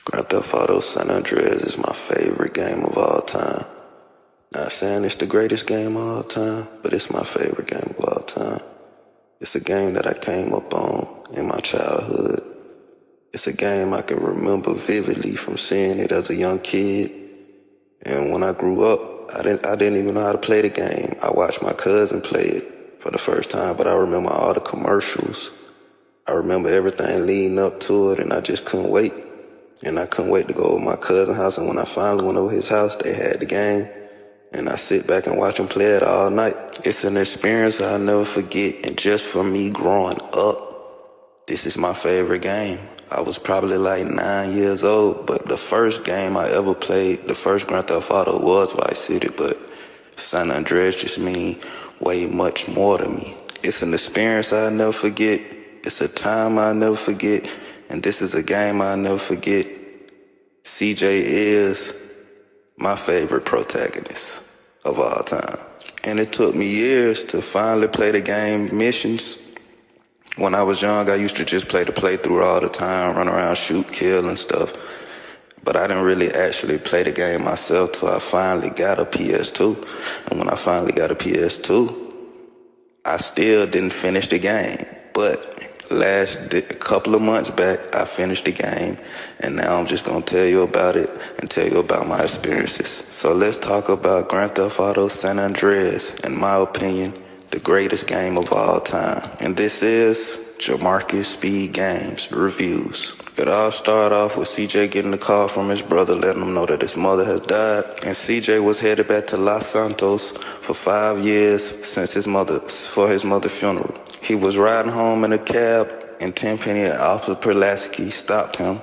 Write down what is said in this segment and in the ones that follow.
Grand Theft Auto San Andreas is my favorite game of all time. Not saying it's the greatest game of all time, but it's my favorite game of all time. It's a game that I came up on in my childhood. It's a game I can remember vividly from seeing it as a young kid. And when I grew up, I didn't even know how to play the game. I watched my cousin play it for the first time, but I remember all the commercials. I remember everything leading up to it, and I just couldn't wait. And I couldn't wait to go to my cousin's house, and when I finally went over his house, they had the game. And I sit back and watch him play it all night. It's an experience I'll never forget, and just for me growing up, this is my favorite game. I was probably like 9 years old, but the first game I ever played, the first Grand Theft Auto was Vice City, but San Andreas just mean way much more to me. It's an experience I'll never forget. It's a time I'll never forget, and this is a game I'll never forget. CJ is my favorite protagonist of all time. And it took me years to finally play the game missions. When I was young, I used to just play the playthrough all the time, run around, shoot, kill, and stuff. But I didn't really actually play the game myself till I finally got a PS2. And when I finally got a PS2, I still didn't finish the game. But a couple of months back, I finished the game, and now I'm just going to tell you about it and tell you about my experiences. So let's talk about Grand Theft Auto San Andreas, in my opinion, the greatest game of all time. And this is Jamarcus Speed Games Reviews. It all started off with CJ getting a call from his brother letting him know that his mother has died, and CJ was headed back to Los Santos for 5 years for his mother's funeral. He was riding home in a cab, and Tenpenny and Officer Pulaski stopped him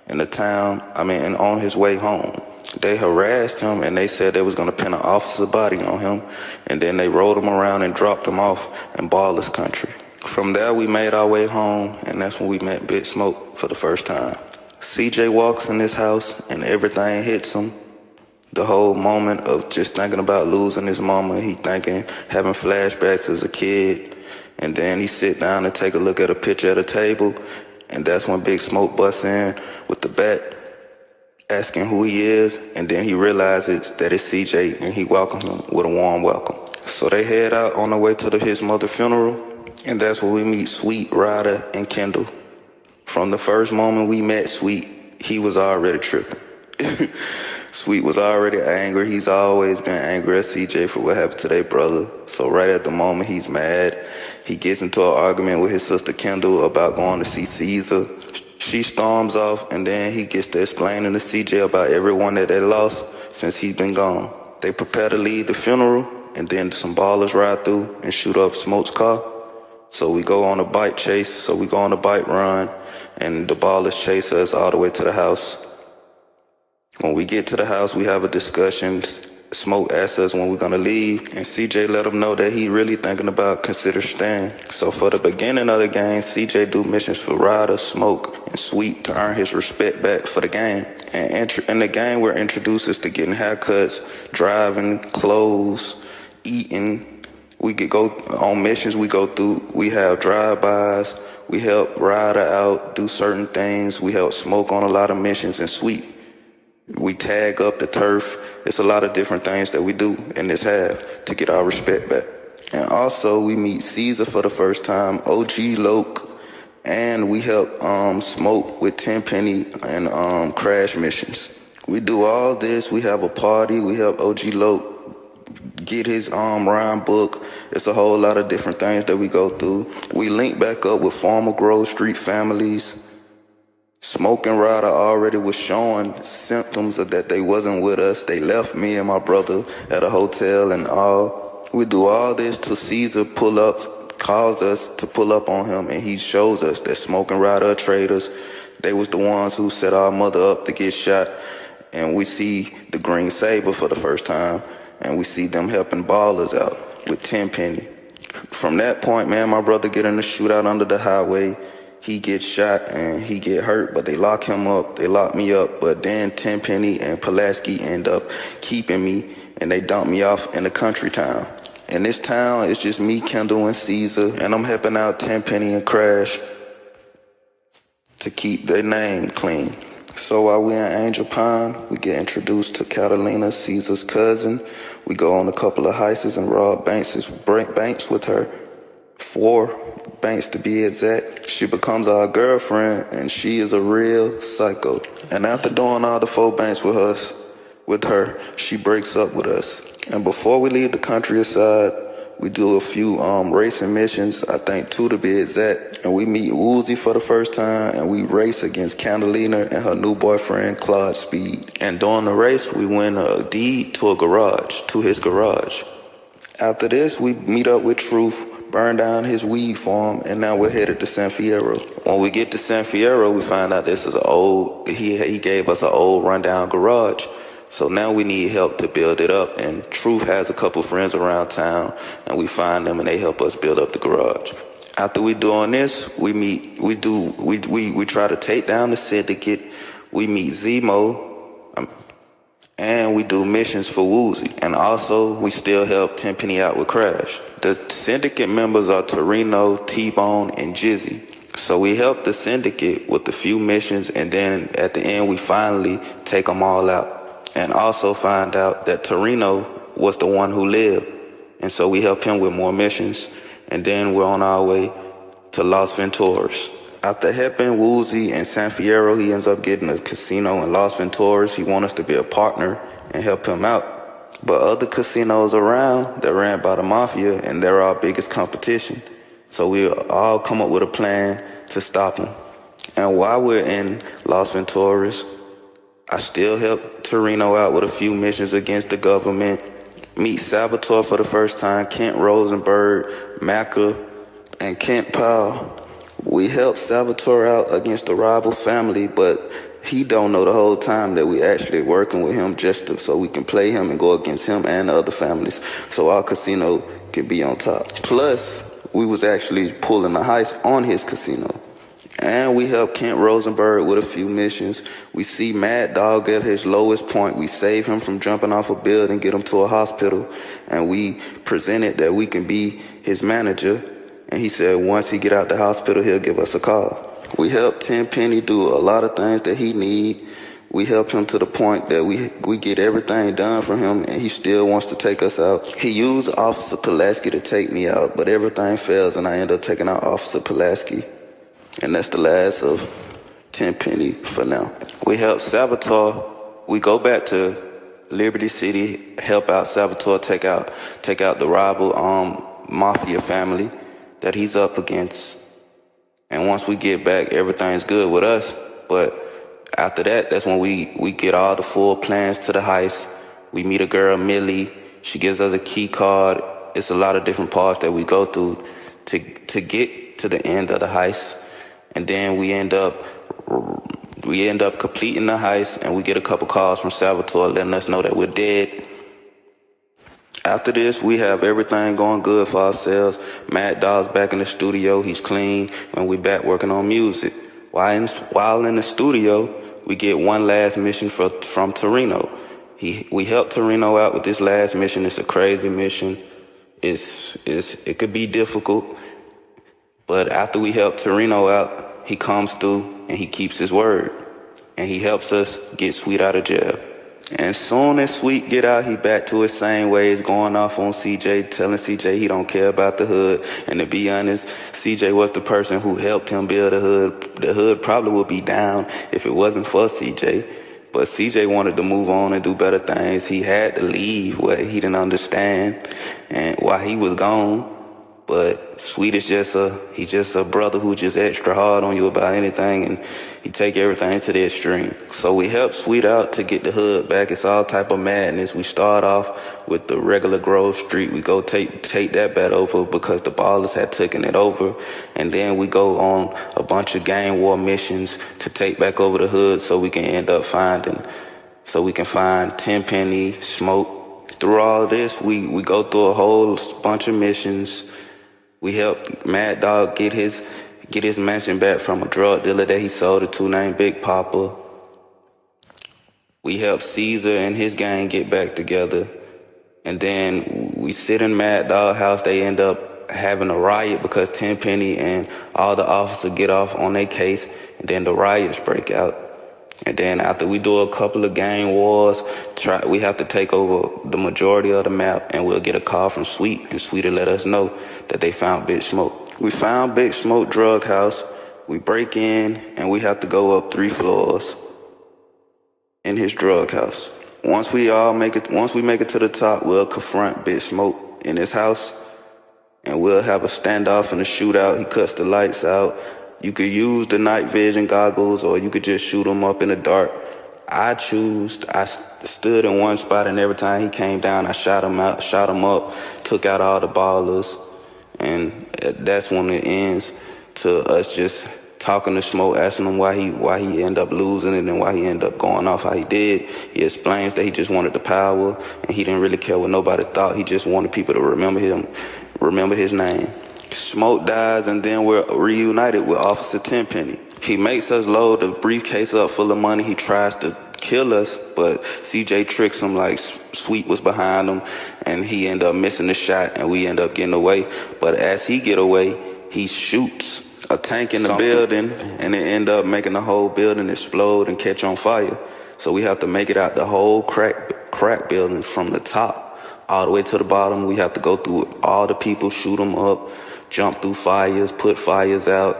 and on his way home. They harassed him, and they said they was going to pin an officer body on him, and then they rode him around and dropped him off in Ballas Country. From there, we made our way home, and that's when we met Big Smoke for the first time. CJ walks in his house, and everything hits him. The whole moment of just thinking about losing his mama, he thinking, having flashbacks as a kid. And then he sit down and take a look at a picture at a table, and that's when Big Smoke busts in with the bat, asking who he is, and then he realizes that it's CJ, and he welcomes him with a warm welcome. So they head out on the way to his mother's funeral, and that's where we meet Sweet, Ryder, and Kendall. From the first moment we met Sweet, he was already tripping. Sweet was already angry. He's always been angry at CJ for what happened to their brother. So right at the moment, he's mad. He gets into an argument with his sister Kendall about going to see Caesar. She storms off, and then he gets to explaining to CJ about everyone that they lost since he's been gone. They prepare to leave the funeral, and then some ballers ride through and shoot up Smoke's car. So we go on a bike chase, so we go on a bike run, and the ballers chase us all the way to the house. When we get to the house, we have a discussion. Smoke asks us when we're going to leave, and CJ let him know that he really thinking about consider staying. So for the beginning of the game, CJ do missions for Ryder, Smoke, and Sweet to earn his respect back for the game. And in the game, we're introduced to getting haircuts, driving, clothes, eating. We could go on missions we go through. We have drive-bys. We help Ryder out, do certain things. We help Smoke on a lot of missions, and Sweet. We tag up the turf. It's a lot of different things that we do in this half to get our respect back. And also we meet Caesar for the first time, OG Loke, and we help Smoke with Tenpenny and Crash missions. We do all this. We have a party. We help OG Loke get his rhyme book. It's a whole lot of different things that we go through. We link back up with former Grove Street families. Smoke and Ryder already was showing symptoms of that they wasn't with us. They left me and my brother at a hotel and all. We do all this till Caesar calls us to pull up on him, and he shows us that Smoke and Ryder are traitors. They was the ones who set our mother up to get shot. And we see the Green Saber for the first time, and we see them helping ballers out with Tenpenny. From that point, man, my brother get in a shootout under the highway. He gets shot and he get hurt, but they lock him up. They lock me up, but then Tenpenny and Pulaski end up keeping me, and they dump me off in a country town. In this town, it's just me, Kendall, and Caesar, and I'm helping out Tenpenny and Crash to keep their name clean. So while we in Angel Pine, we get introduced to Catalina, Caesar's cousin. We go on a couple of heists and rob banks with her. 4 banks to be exact. She becomes our girlfriend, and she is a real psycho. And after doing all the 4 banks with her, she breaks up with us. And before we leave the countryside, we do a few racing missions, I think 2 to be exact, and we meet Woozy for the first time, and we race against Catalina and her new boyfriend, Claude Speed. And during the race, we win a deed to his garage. After this, we meet up with Truth, burn down his weed farm, and now we're headed to San Fierro. When we get to San Fierro, we find out this is he gave us an old rundown garage. So now we need help to build it up, and Truth has a couple friends around town, and we find them and they help us build up the garage. After we doing this, we try to take down the syndicate. We meet Zemo, and we do missions for Woozy. And also, we still help Tenpenny out with Crash. The syndicate members are Torino, T-Bone, and Jizzy. So we help the syndicate with a few missions, and then at the end, we finally take them all out. And also find out that Torino was the one who lived. And so we help him with more missions. And then we're on our way to Los Venturas. After helping Woozy and San Fierro, he ends up getting a casino in Los Venturas. He wants us to be a partner and help him out. But other casinos around, they're ran by the mafia, and they're our biggest competition. So we all come up with a plan to stop them. And while we're in Los Venturas, I still help Torino out with a few missions against the government. Meet Saboteur for the first time, Kent Rosenberg, Macca, and Kent Powell. We help Saboteur out against the rival family, but he don't know the whole time that we actually working with him so we can play him and go against him and the other families, so our casino can be on top. Plus, we was actually pulling the heist on his casino. And we help Kent Rosenberg with a few missions. We see Mad Dog at his lowest point. We save him from jumping off a building, get him to a hospital, and we presented that we can be his manager. And he said once he get out the hospital, he'll give us a call. We help Tenpenny do a lot of things that he need. We help him to the point that we get everything done for him, and he still wants to take us out. He used Officer Pulaski to take me out, but everything fails, and I end up taking out Officer Pulaski. And that's the last of Tenpenny for now. We help Saboteur. We go back to Liberty City, help out Saboteur, take out the rival mafia family that he's up against. And once we get back, everything's good with us. But after that, that's when we get all the full plans to the heist. We meet a girl, Millie. She gives us a key card. It's a lot of different parts that we go through to get to the end of the heist. And then we end up completing the heist, and we get a couple calls from Saboteur letting us know that we're dead. After this, we have everything going good for ourselves. Mad Dog's back in the studio. He's clean, and we back working on music. While in the studio, we get one last mission from Torino. We help Torino out with this last mission. It's a crazy mission. It could be difficult. But after we help Torino out, he comes through and he keeps his word. And he helps us get Sweet out of jail. And soon as Sweet get out, he back to his same ways, going off on CJ, telling CJ he don't care about the hood. And to be honest, CJ was the person who helped him build the hood. The hood probably would be down if it wasn't for CJ. But CJ wanted to move on and do better things. He had to leave what he didn't understand and while he was gone. But Sweet is just a brother who just extra hard on you about anything, and he take everything to the extreme. So we help Sweet out to get the hood back. It's all type of madness. We start off with the regular Grove Street. We go take that back over because the Ballers had taken it over. And then we go on a bunch of gang war missions to take back over the hood so we can find Tenpenny, Smoke. Through all this, we go through a whole bunch of missions. We helped Mad Dog get his mansion back from a drug dealer that he sold it to named Big Papa. We helped Caesar and his gang get back together. And then we sit in Mad Dog's house. They end up having a riot because Tenpenny and all the officers get off on their case. And then the riots break out. And then after we do a couple of gang wars, we have to take over the majority of the map, and we'll get a call from Sweet, and Sweet will let us know that they found Big Smoke. We found Big Smoke drug house. We break in, and we have to go up 3 floors in his drug house. Once we make it to the top, we'll confront Big Smoke in his house, and we'll have a standoff and a shootout. He cuts the lights out. You could use the night vision goggles, or you could just shoot him up in the dark. I stood in one spot, and every time he came down, I shot him up, took out all the ballers, and that's when it ends to us just talking to Smoke, asking him why he ended up losing it and why he ended up going off how he did. He explains that he just wanted the power, and he didn't really care what nobody thought. He just wanted people to remember his name. Smoke dies, and then we're reunited with Officer Tenpenny. He makes us load the briefcase up full of money. He tries to kill us, but CJ tricks him like Sweet was behind him, and he end up missing the shot, and we end up getting away. But as he get away, he shoots a tank in the building, and it end up making the whole building explode and catch on fire. So we have to make it out the whole crack building from the top all the way to the bottom. We have to go through all the people, shoot them up, jump through fires, put fires out.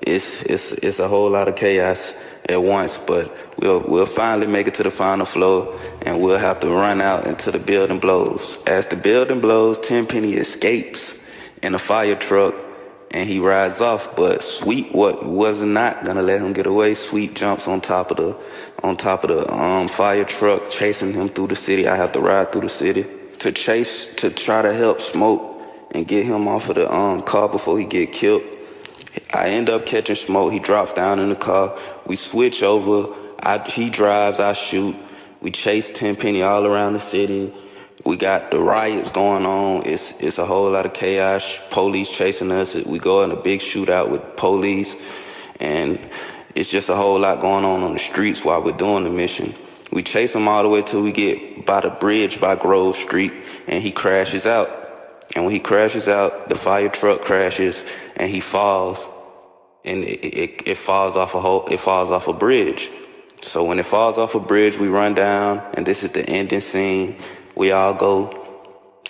It's a whole lot of chaos at once, but we'll finally make it to the final floor, and we'll have to run out until the building blows. As the building blows, Tenpenny escapes in a fire truck, and he rides off. But Sweet was not gonna let him get away. Sweet jumps on top of the fire truck, chasing him through the city. I have to ride through the city to try to help Smoke and get him off of the car before he get killed. I end up catching Smoke. He drops down in the car. We switch over. He drives, I shoot. We chase Tenpenny all around the city. We got the riots going on. It's a whole lot of chaos. Police chasing us. We go in a big shootout with police, and it's just a whole lot going on the streets while we're doing the mission. We chase him all the way till we get by the bridge by Grove Street, and he crashes out. And when he crashes out, the fire truck crashes, and he falls, and it falls off a bridge. So when it falls off a bridge, we run down, and this is the ending scene. We all go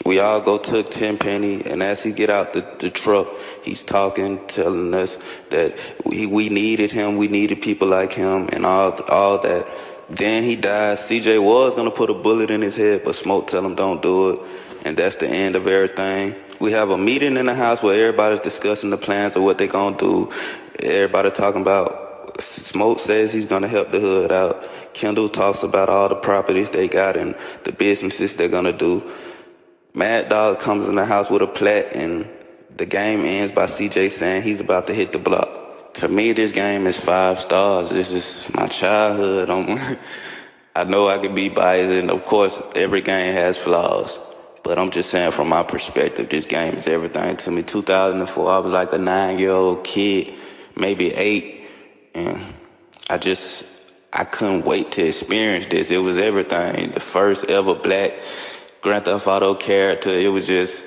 to Tenpenny, and as he get out the truck, he's talking, telling us that we needed him, we needed people like him, and all that. Then he dies. CJ was gonna put a bullet in his head, but Smoke tell him don't do it. And that's the end of everything. We have a meeting in the house where everybody's discussing the plans of what they're going to do. Everybody talking about, Smoke says he's going to help the hood out. Kendall talks about all the properties they got and the businesses they're going to do. Mad Dog comes in the house with a plat, and the game ends by CJ saying he's about to hit the block. To me, this game is 5 stars. This is my childhood. I know I could be biased, and of course, every game has flaws. But I'm just saying, from my perspective, this game is everything to me. 2004, I was like a 9-year-old kid, maybe 8, and I couldn't wait to experience this. It was everything. The first ever black Grand Theft Auto character. It was just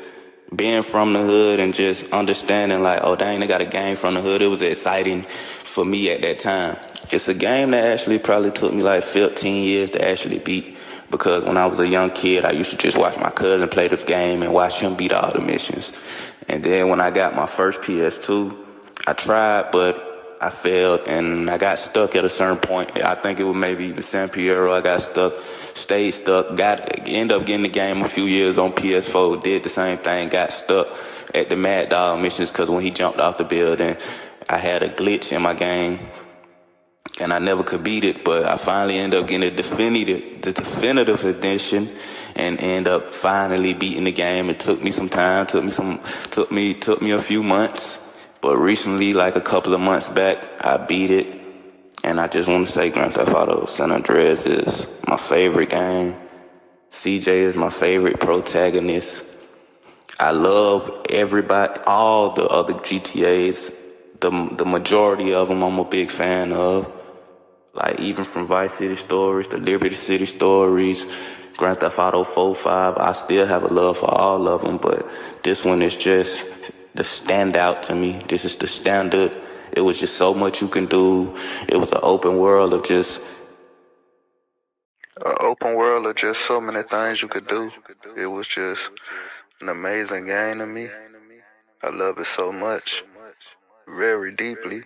being from the hood and just understanding like, oh dang, they got a game from the hood. It was exciting for me at that time. It's a game that actually probably took me like 15 years to actually beat. Because when I was a young kid, I used to just watch my cousin play the game and watch him beat all the missions. And then when I got my first PS2, I tried, but I failed, and I got stuck at a certain point. I think it was maybe even San Piero. I got stuck, stayed stuck, ended up getting the game a few years on PS4, did the same thing, got stuck at the Mad Dog missions because when he jumped off the building, I had a glitch in my game. And I never could beat it, but I finally ended up getting the definitive edition, and end up finally beating the game. It took me some time, took me a few months, but recently, like a couple of months back, I beat it. And I just want to say Grand Theft Auto San Andreas is my favorite game. CJ is my favorite protagonist. I love everybody, all the other GTAs. The majority of them I'm a big fan of. Like even from Vice City Stories to Liberty City Stories, Grand Theft Auto 4, 5, I still have a love for all of them, but this one is just the standout to me. This is the standard. It was just so much you can do. It was an open world of just Open world of just so many things you could do. It was just an amazing game to me. I love it so much, very deeply.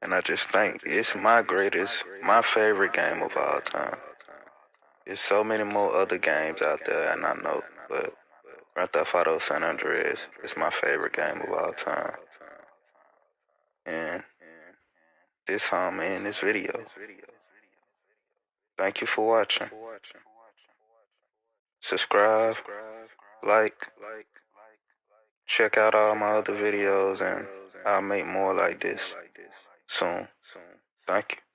And I just think it's my favorite game of all time. There's so many more other games out there, and I know, but Grand Theft Auto San Andreas is my favorite game of all time. And this how I'm in this video. Thank you for watching. Subscribe, like, check out all my other videos, and I'll make more like this soon. Thank you.